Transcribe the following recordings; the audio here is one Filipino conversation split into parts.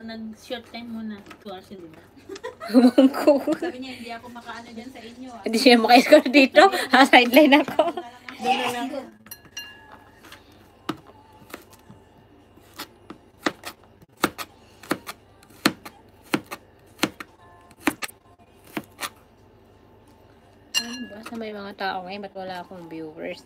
nag-short time muna. 2 hours yun, diba? Humang ko. Sabi niya, hindi ako makaano dyan sa inyo. Hindi siya maka-score dito. Sideline ako. Doon na lang. Ay, basta may mga tao ngayon, ba't wala akong viewers?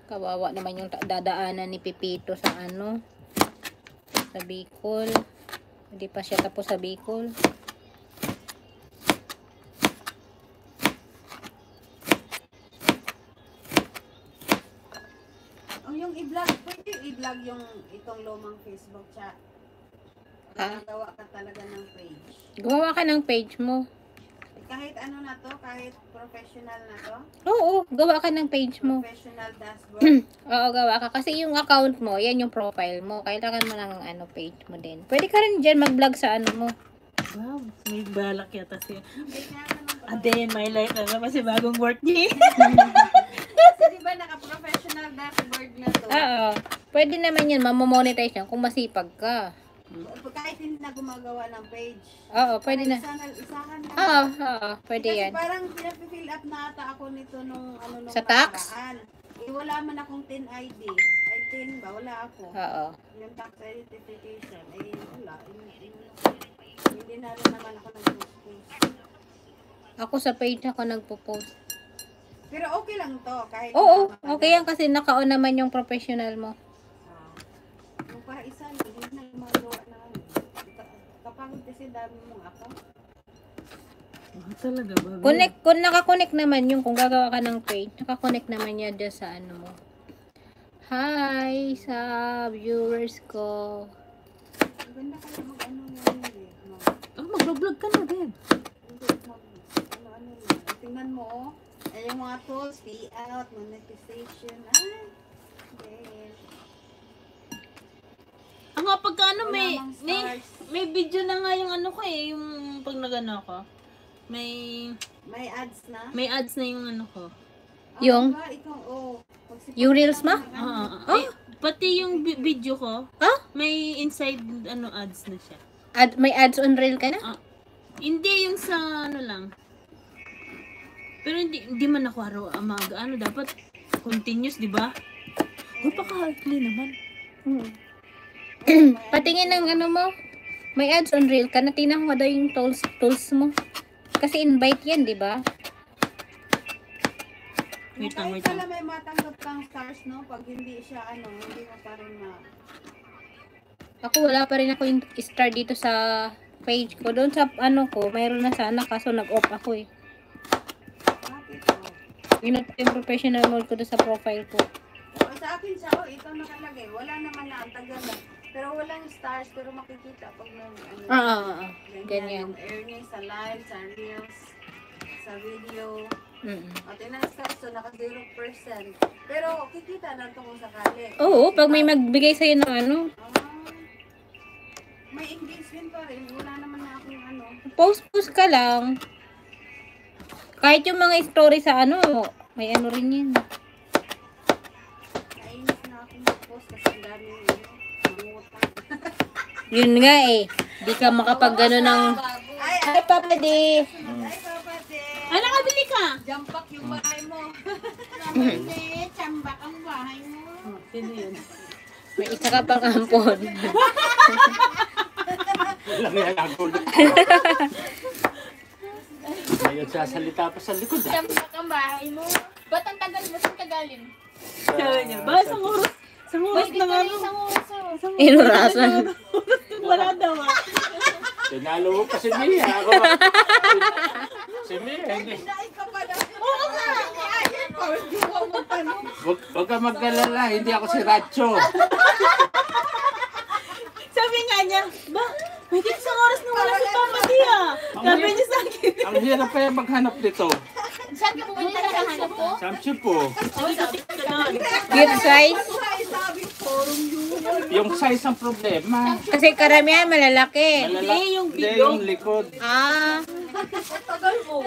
Kawawa naman yung dadaanan ni Pipito sa ano, sa Bicol. Hindi pa siya tapos sa Bicol. Yung i-vlog, pwede i-vlog yung itong lumang Facebook chat. Gawa ka talaga ng page. Gawa ka ng page mo. Kahit ano na to, kahit professional na to. Oo, gawa ka ng page mo. Professional dashboard. Oo, gawa ka. Kasi yung account mo, yan yung profile mo. Kailangan mo ng ano, page mo din. Pwede ka rin dyan mag-vlog sa ano mo. Wow, may balak yata siya. Hindi nga naman A day in my life na naman si bagong work niya. Kasi diba naka-professional dashboard na to. Oo. Pwede naman yun, mamomonetize yan kung masipag ka. Kahit hindi na gumagawa ng page. Oo, pwede na. Isahan na. Oo, pwede Kasi yan. parang pinapifill up na ata ako nito nung ano nung Sa tax? nakaraan. Eh wala man akong 10 ID. Ay 10 ba? Wala ako. Oo. Yung tax identification. Eh wala. Hindi na rin naman ako nag-post. Ako sa page ako nagpo-post. Pero okay lang to. Kahit Oo, na okay yan kasi naka-on naman yung professional mo. Yung para isa, hindi na magawa na ano. Kapagod kasi dami mong ako. Talaga ba? Kung naka-connect naman yung kung gagawa ka ng page, naka-connect naman yan dyan sa ano mo. Hi sa viewers ko. Ang ganda kaya mag-ano ngayon eh. Mag-vlog ka na din. Ano. Tingnan mo oh. Ay, yung mga tools, payout, monetization. Okay. Ang nga pagka ano, Wala may, mang may, stars. may video na nga yung ano ko eh, yung pag nagano ako. May May ads na? ads na yung ano ko. Yung? Diba, ikaw, Yung reels mo? Eh, pati yung video ko, Ah? may inside ano ads na siya. May ads on reel ka na? Hindi yung sa ano lang. Pero hindi man ako araw ano dapat continuous, di ba? Uy, paka-ugly naman. Patingin ng ano mo. May ads on reel ka na. Tingnan mo daw yung tools mo. Kasi invite yan, di ba? Wait lang, Kahit wait pala lang. may matanggap kang stars, no? Pag hindi siya, hindi mo pa rin ma... Ako wala pa rin ako yung star dito sa page ko. Doon sa ano ko, mayroon na sana kaso nag-off ako eh. Bakit oh? Inot yung professional mode ko doon sa profile ko. Sa akin siya, ito nakalagay. Wala naman na ang tagal. Pero walang stars, pero makikita pag may ano. Ganyan. Yung earnings sa live, sa reels, sa video. At ina-stars, so naka 0%. Pero kikita na ito kung sakali. Oo, pag may magbigay sa'yo ng ano. May engagement pa rin. Wala naman na akong ano. Post ka lang. Kahit yung mga story sa ano, may ano rin yun. Nainis na akong mag-post kasi ang dami mangutang. Yun nga eh. Di ka makapag gano ng... Ay, Papa D. Ay, kapatid. Ay, nakabili ka! Jampak yung bahay mo. Kapatid, jambak ang bahay mo. Sino yun? May isa ka pang ampon. Lang yan ang gulo. Ngayon sasalita pa sa likod. Jambak ang bahay mo. Ba't ang tagal mo? Saan ka galing? Sabi niya, ba, isang oras na nga no. Isang oras oh. Inurasan. Wala daw ah. Tinalo mo pa si Mia. Ako, si Mia, hindi. Dahil ka pa na. Oo nga. Ayan pa. Hindi ko magtanong. Huwag ka mag-alala, hindi ako si Racho. Sabi nga niya, ba, may isang oras na wala si Papa Tia. Sabi niya sa akin. Ang hirap pa yung maghanap nito. Saan ka pumunta sa hanap ko? Samsi po. Sabi sa TikTok. Good size. Sabi ko, Yung size ang problema. Kasi karamihan malalaki. Malala- yung Hindi, bilog. yung likod. Ah. tagal mo.